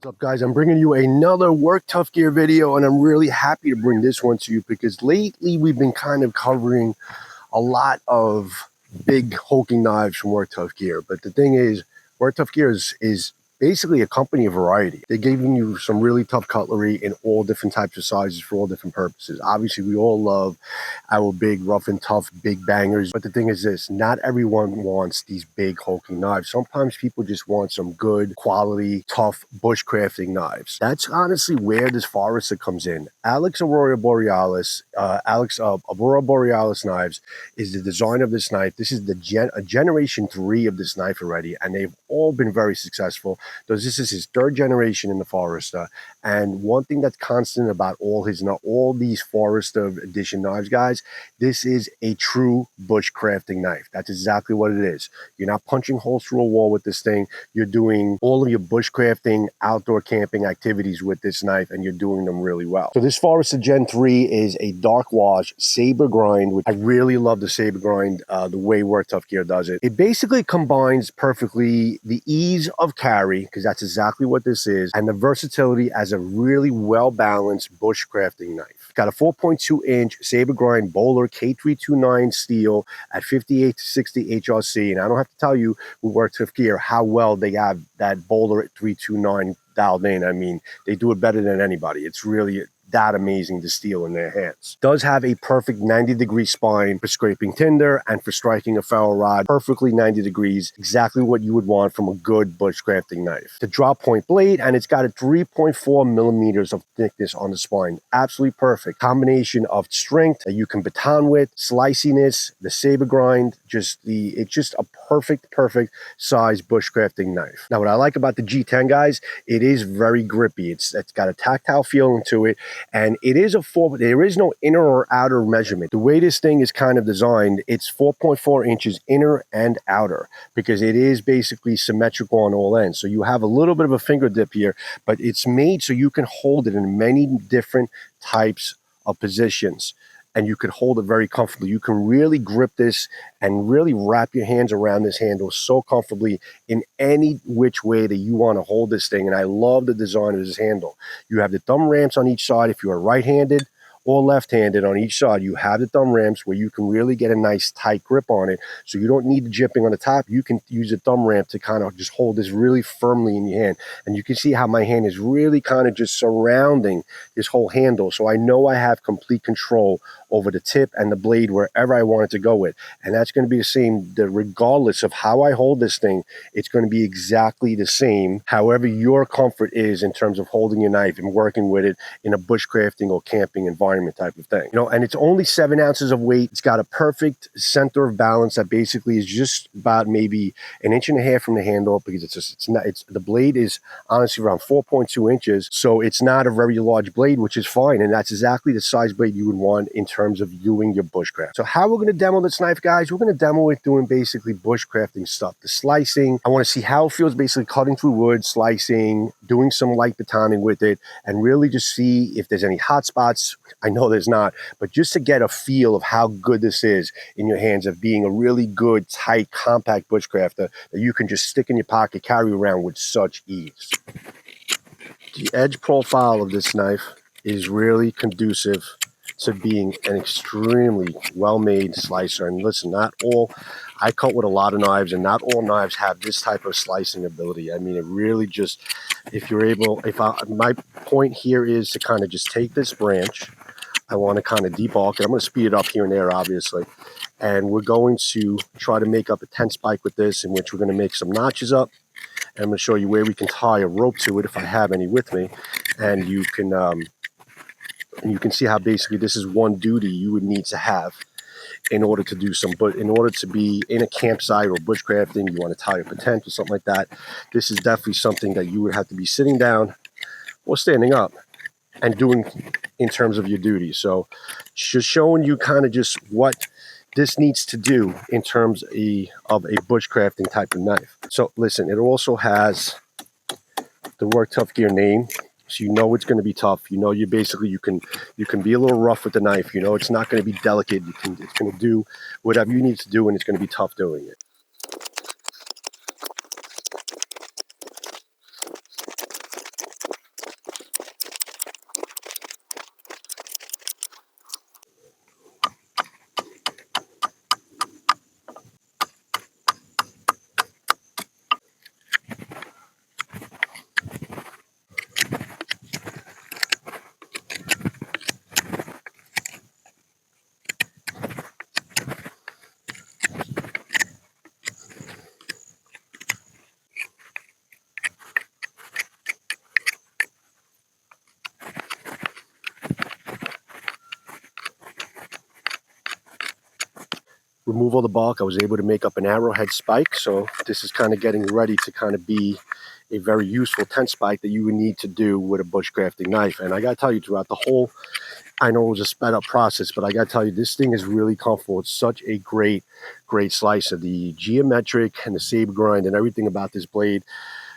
What's up, guys? I'm bringing you another Work Tough Gear video, and I'm really happy to bring this one to you because lately we've been kind of covering a lot of big hulking knives from Work Tough Gear. But the thing is, Work Tough Gear is basically a company of variety. They're giving you some really tough cutlery in all different types of sizes for all different purposes. Obviously, we all love our big, rough and tough, big bangers. But the thing is this, not everyone wants these big hulking knives. Sometimes people just want some good, quality, tough bushcrafting knives. That's honestly where this Forester comes in. Aurora Borealis knives is the designer of this knife. This is a generation 3 of this knife already, and they've all been very successful. This is his 3rd generation in the Forester, and one thing that's constant about all these Forester edition knives, guys, this is a true bushcrafting knife. That's exactly what it is. You're not punching holes through a wall with this thing. You're doing all of your bushcrafting, outdoor camping activities with this knife, and you're doing them really well. So this Forester Gen 3 is a dark wash saber grind, which I really love the saber grind, the way Work Tough Gear does it. It basically combines perfectly the ease of carry, because that's exactly what this is, and the versatility as a really well-balanced bushcrafting knife. It's got a 4.2-inch saber grind Bowler K329 steel at 58 to 60 HRC, and I don't have to tell you with Work Tough Gear how well they have that Bowler at 329 dialed in. I mean, they do it better than anybody. It's really that amazing to steel in their hands. Does have a perfect 90-degree spine for scraping tinder and for striking a ferro rod. Perfectly 90 degrees, exactly what you would want from a good bushcrafting knife. The drop point blade, and it's got a 3.4 millimeters of thickness on the spine. Absolutely perfect. Combination of strength that you can baton with, sliciness, the saber grind, it's just a perfect size bushcrafting knife. Now, what I like about the G10, guys, it is very grippy. It's got a tactile feeling to it. And it is there is no inner or outer measurement. The way this thing is kind of designed, it's 4.4 inches inner and outer, because it is basically symmetrical on all ends. So you have a little bit of a finger dip here, but it's made so you can hold it in many different types of positions, and you can hold it very comfortably. You can really grip this and really wrap your hands around this handle so comfortably in any which way that you want to hold this thing. And I love the design of this handle. You have the thumb ramps on each side. If you are right-handed or left-handed, on each side, you have the thumb ramps where you can really get a nice tight grip on it. So you don't need the jipping on the top. You can use the thumb ramp to kind of just hold this really firmly in your hand. And you can see how my hand is really kind of just surrounding this whole handle. So I know I have complete control over the tip and the blade wherever I want it to go with. And that's going to be the same, regardless of how I hold this thing, it's going to be exactly the same, however your comfort is in terms of holding your knife and working with it in a bushcrafting or camping environment type of thing. And it's only 7 ounces of weight. It's got a perfect center of balance that basically is just about maybe 1.5 inches from the handle, because the blade is honestly around 4.2 inches. So it's not a very large blade, which is fine. And that's exactly the size blade you would want in terms of doing your bushcraft. So how we're going to demo this knife, guys, we're going to demo it doing basically bushcrafting stuff. The slicing, I want to see how it feels basically cutting through wood, slicing, doing some light batoning with it, and really just see if there's any hot spots. I know there's not, but just to get a feel of how good this is in your hands of being a really good, tight, compact bushcrafter that you can just stick in your pocket, carry around with such ease. The edge profile of this knife is really conducive to being an extremely well-made slicer. And listen, I cut with a lot of knives, and not all knives have this type of slicing ability. I mean, it really just, my point here is to kind of just take this branch. I want to kind of debulk it. I'm going to speed it up here and there, obviously. And we're going to try to make up a 10 spike with this, in which we're going to make some notches up. And I'm going to show you where we can tie a rope to it if I have any with me. And you can see how basically this is one duty you would need to have in order to do in order to be in a campsite or bushcrafting. You want to tie up a tent or something like that. This is definitely something that you would have to be sitting down or standing up and doing in terms of your duty. So just showing you kind of just what this needs to do in terms of a bushcrafting type of knife. So listen, it also has the Work Tough Gear name. So you know it's going to be tough. You know you can be a little rough with the knife. You know it's not going to be delicate. It's going to do whatever you need to do, and it's going to be tough doing it. remove all the bark, I was able to make up an arrowhead spike. So this is kind of getting ready to kind of be a very useful tent spike that you would need to do with a bushcrafting knife. And I gotta tell you, throughout the whole, I know it was a sped up process, but I gotta tell you, this thing is really comfortable. It's such a great slicer. The geometric and the saber grind and everything about this blade,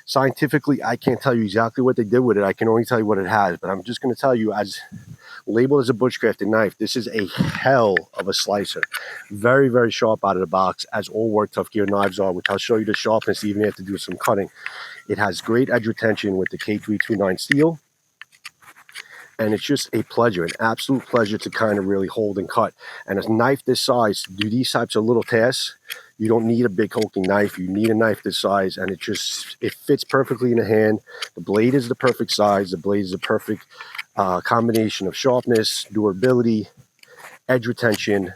scientifically, I can't tell you exactly what they did with it. I can only tell you what it has, but I'm just going to tell you, as labeled as a bushcrafting knife, this is a hell of a slicer. Very, very sharp out of the box, as all work tough gear knives are, which I'll show you the sharpness even after do some cutting. It has great edge retention with the K329 steel, and it's just a pleasure, an absolute pleasure to kind of really hold and cut. And a knife this size, to do these types of little tasks, you don't need a big hulking knife. You need a knife this size, and it fits perfectly in the hand. The blade is the perfect size. The blade is the perfect combination of sharpness, durability, edge retention,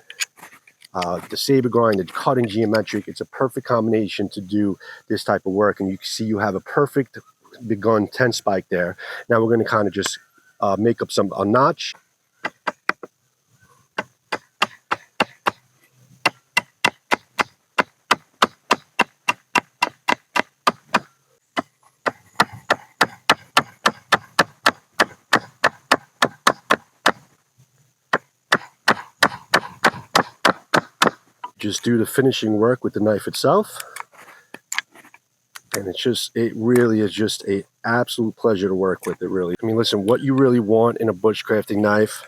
the saber grind, the cutting geometric. It's a perfect combination to do this type of work. And you can see you have a perfect begun 10 spike there. Now we're going to kind of just make up a notch. Just do the finishing work with the knife itself, and it really is just a absolute pleasure to work with it. Really, I mean, listen, what you really want in a bushcrafting knife,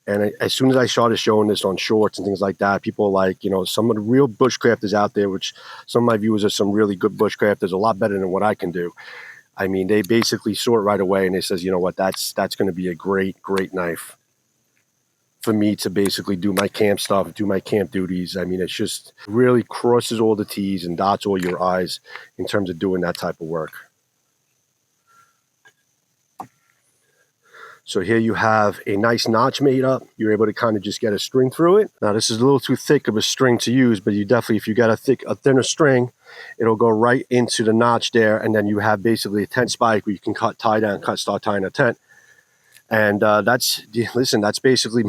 and as soon as I started showing this on shorts and things like that, people are like, you know, some of the real bushcrafters out there, which some of my viewers are some really good bushcrafters, a lot better than what I can do. I mean, they basically saw it right away, and they says, you know what, that's going to be a great knife for me to basically do my camp stuff, do my camp duties. I mean, it's just really crosses all the T's and dots all your I's in terms of doing that type of work. So here you have a nice notch made up. You're able to kind of just get a string through it. Now this is a little too thick of a string to use, but you definitely, if you got a thinner string, it'll go right into the notch there, and then you have basically a tent spike where you can start tying a tent. And that's basically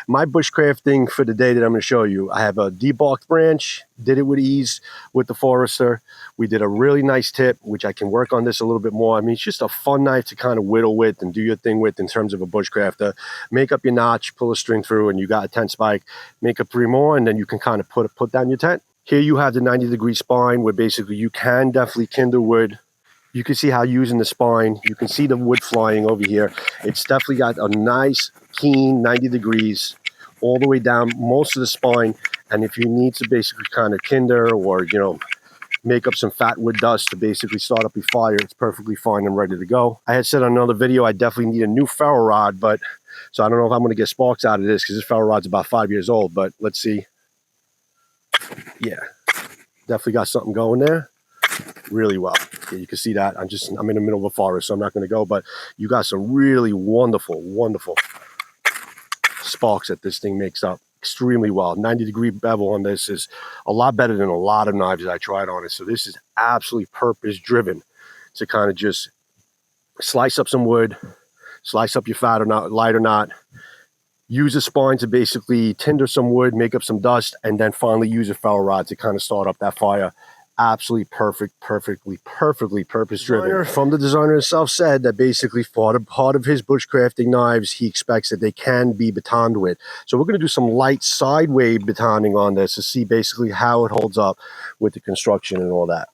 my bushcrafting for the day that I'm going to show you. I have a debarked branch, did it with ease with the Forester. We did a really nice tip, which I can work on this a little bit more. I mean, it's just a fun knife to kind of whittle with and do your thing with in terms of a bushcrafter. Make up your notch, pull a string through, and you got a tent spike. Make up 3 more, and then you can kind of put down your tent. Here you have the 90-degree spine, where basically you can definitely kindle wood. You can see how using the spine, you can see the wood flying over here. It's definitely got a nice, keen 90 degrees all the way down most of the spine. And if you need to basically kind of kindle or, you know, make up some fat wood dust to basically start up your fire, it's perfectly fine and ready to go. I had said on another video, I definitely need a new ferro rod, but so I don't know if I'm going to get sparks out of this because this ferro rod's about 5 years old, but let's see. Yeah, definitely got something going there. Really well. Yeah, you can see that. I'm in the middle of a forest, so I'm not going to go, but you got some really wonderful sparks that this thing makes up extremely well. 90-degree bevel on this is a lot better than a lot of knives that I tried on it. So this is absolutely purpose driven to kind of just slice up some wood, slice up your fat or not, light or not, use a spine to basically tinder some wood, make up some dust, and then finally use a ferro rod to kind of start up that fire. Absolutely perfectly purpose driven. From the designer himself said that basically part of his bushcrafting knives, he expects that they can be batoned with. So we're going to do some light sideway batoning on this to see basically how it holds up with the construction and all that.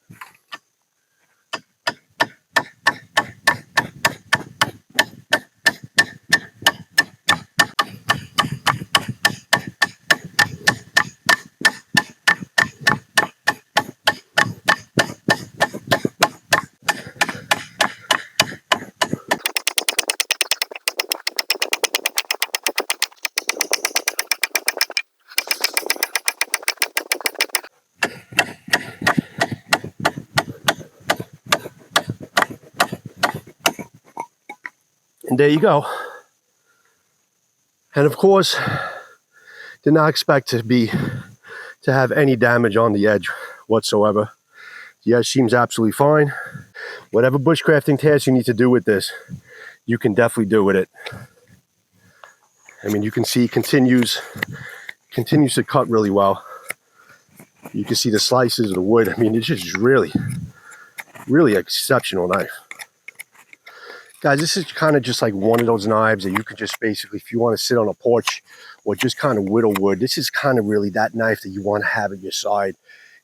And there you go. And of course, did not expect to have any damage on the edge whatsoever. The edge seems absolutely fine. Whatever bushcrafting task you need to do with this, you can definitely do with it. I mean, you can see it continues continues to cut really well. You can see the slices of the wood. I mean, it's just really, really exceptional knife. Guys, this is kind of just like one of those knives that you could just basically, if you want to sit on a porch or just kind of whittle wood, this is kind of really that knife that you want to have at your side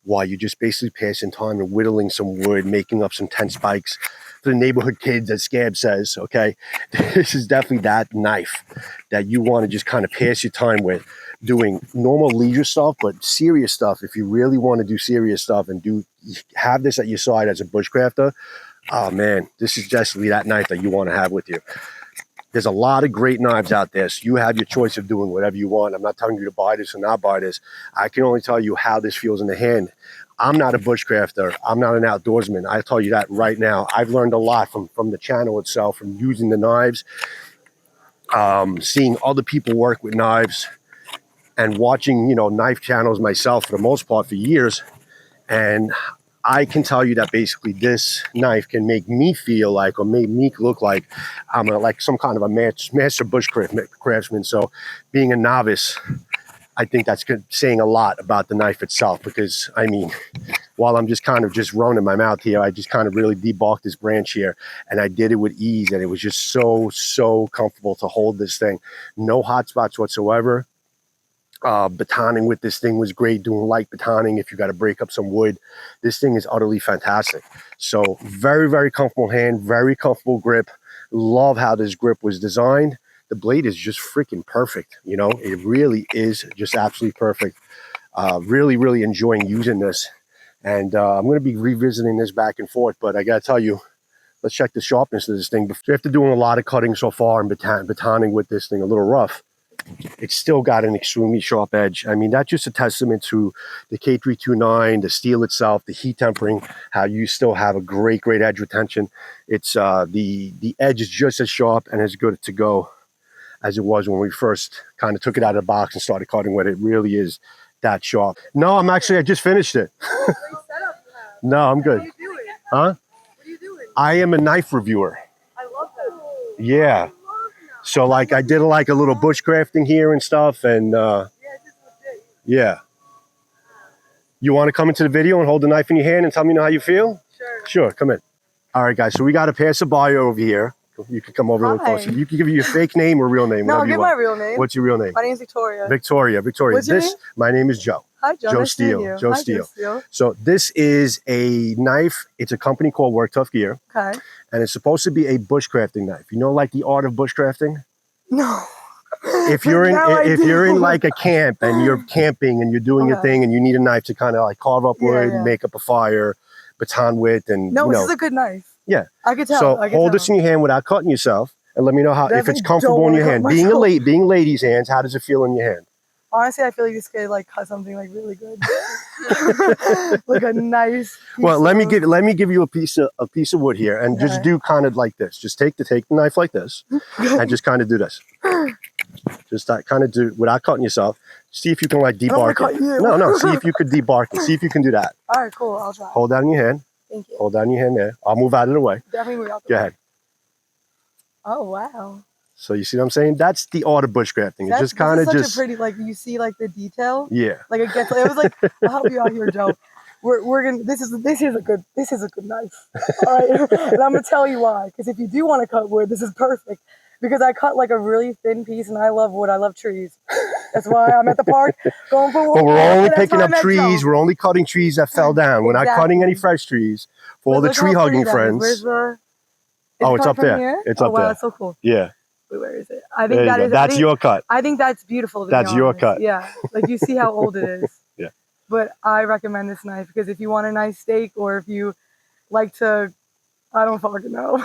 while you're just basically passing time and whittling some wood, making up some tent spikes for the neighborhood kids, as Scab says, okay? This is definitely that knife that you want to just kind of pass your time with, doing normal leisure stuff, but serious stuff. If you really want to do serious stuff and have this at your side as a bushcrafter, oh man, this is definitely that knife that you want to have with you. There's a lot of great knives out there, so you have your choice of doing whatever you want. I'm not telling you to buy this or not buy this. I can only tell you how this feels in the hand. I'm not a bushcrafter. I'm not an outdoorsman. I'll tell you that right now. I've learned a lot from the channel itself, from using the knives, seeing other people work with knives, and watching, knife channels myself for the most part for years. And I can tell you that basically this knife can make me feel like, or make me look like I'm like some kind of a master bushcraftsman. So being a novice, I think that's good, saying a lot about the knife itself, because I mean, while I'm just kind of just running my mouth here, I just kind of really debarked this branch here, and I did it with ease, and it was just so comfortable to hold this thing. No hot spots whatsoever. Batoning with this thing was great, doing light batoning if you got to break up some wood. This thing is utterly fantastic. So very comfortable hand, very comfortable grip. Love how this grip was designed. The blade is just freaking perfect. It really is just absolutely perfect. Really enjoying using this, and I'm going to be revisiting this back and forth, but I gotta tell you, let's check the sharpness of this thing. After doing a lot of cutting so far and batoning with this thing a little rough, it's still got an extremely sharp edge. I mean, that's just a testament to the K329, the steel itself, the heat tempering, how you still have a great edge retention. It's the edge is just as sharp and as good to go as it was when we first kind of took it out of the box and started cutting with it. It really is that sharp. No, I just finished it. No, I'm good. What are you doing? Huh? What are you doing? I am a knife reviewer. I love that. Yeah. So like I did like a little bushcrafting here and stuff, and yeah. You want to come into the video and hold the knife in your hand and tell me how you feel? Sure. Sure, come in. All right, guys. So we got a passerby over here. You can come over a little closer. You can give me your fake name or real name. No, I'll give my real name. What's your real name? My name's Victoria. Victoria. What's your name? My name is Joe. Hi, Joe. Joe nice Steele. To meet you. Joe Hi, Steele. So this is a knife. It's a company called Work Tough Gear. Okay. And it's supposed to be a bushcrafting knife. You know, like the art of bushcrafting? No. If you're in like a camp and you're camping and you're doing your thing and you need a knife to kind of like carve up wood, make up a fire, baton with, and this is a good knife. Yeah. I could tell. So hold this in your hand without cutting yourself, and let me know if it's comfortable in your hand. Being ladies' hands, how does it feel in your hand? Honestly, I feel like this could like cut something like really good, like a nice. Well, let me give you a piece of wood here, and just do kind of like this. Just take the knife like this, and just kind of do this. Just kind of do without cutting yourself. See if you can like debark it. No. See if you could debark it. See if you can do that. All right, cool. I'll try. Hold that in your hand. Thank you. Hold that in your hand there. I'll move out of the way. Definitely move out the way. Go ahead. Oh wow. So you see what I'm saying? That's the art of bushcrafting. It's just kind of just a pretty, like you see like the detail. Yeah. Like it gets. It was like I'll help you out here, Joe. We're gonna. This is a good knife. All right, and I'm gonna tell you why. Because if you do want to cut wood, this is perfect. Because I cut like a really thin piece, and I love wood. I love trees. That's why I'm at the park going for wood. But we're only picking up trees. We're only cutting trees that fell down. We're not cutting any fresh trees. For all the tree hugging friends. Where's the? It's up there. Here? It's up there. Wow, that's so cool. Yeah. Wait, where is it? I think that is. That's your cut. I think that's beautiful. That's your cut. Yeah, like you see how old it is. Yeah. But I recommend this knife because if you want a nice steak or if you like to, I don't fucking know.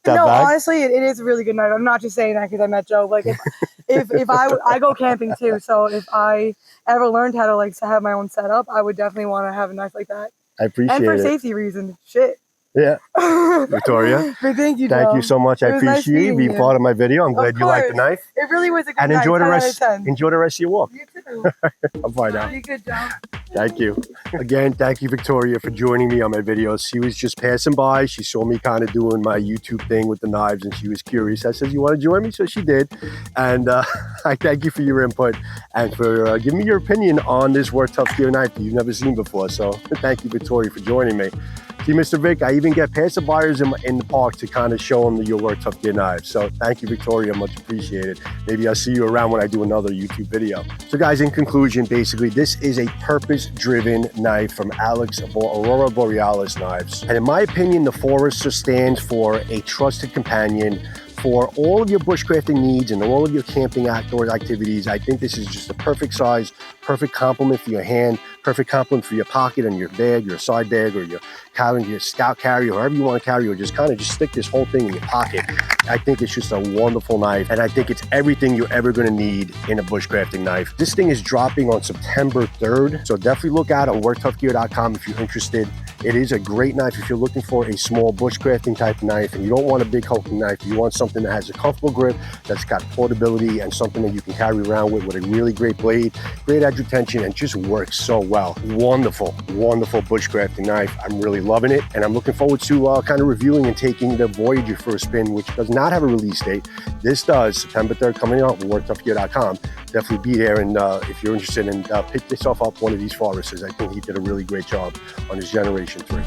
No, honestly, it is a really good knife. I'm not just saying that because I met Joe. Like, if I go camping too, so if I ever learned how to like have my own setup, I would definitely want to have a knife like that. I appreciate it. And for safety reasons, shit. Yeah, Victoria. But thank you, Joe. Thank you so much. I appreciate you being part of my video. I'm glad you liked the knife. It really was a good night. And enjoy the rest of your walk. You too. Bye now. You good, Joe. Thank you. Again, thank you, Victoria, for joining me on my videos. She was just passing by. She saw me kind of doing my YouTube thing with the knives, and she was curious. I said, you want to join me? So she did. And I thank you for your input and for giving me your opinion on this Work Tough Gear knife that you've never seen before. So thank you, Victoria, for joining me. See, Mr. Vic, I even get passer buyers in the park to kind of show them your Work Tough Gear knives. So thank you, Victoria, much appreciated. Maybe I'll see you around when I do another YouTube video. So guys, in conclusion, basically, this is a purpose-driven knife from Alex Aurora Borealis Knives. And in my opinion, the Forester stands for a trusted companion for all of your bushcrafting needs and all of your camping outdoor activities. I think this is just a perfect size, perfect complement for your hand, perfect complement for your pocket and your bag, your side bag, or your scout carry, or however you want to carry, or just kind of just stick this whole thing in your pocket. I think it's just a wonderful knife, and I think it's everything you're ever going to need in a bushcrafting knife. This thing is dropping on September 3rd, so definitely look out on worktoughgear.com if you're interested. It is a great knife if you're looking for a small bushcrafting type knife and you don't want a big hulking knife. You want something that has a comfortable grip, that's got portability, and something that you can carry around with a really great blade, great edge retention, and just works so well. Wonderful, wonderful bushcrafting knife. I'm really loving it, and I'm looking forward to kind of reviewing and taking the Voyager for a spin, which does not have a release date. This does, September 3rd, coming out with worktoughgear.com. Definitely be there, and if you're interested in pick yourself up one of these Foresters, I think he did a really great job on his Generation 3.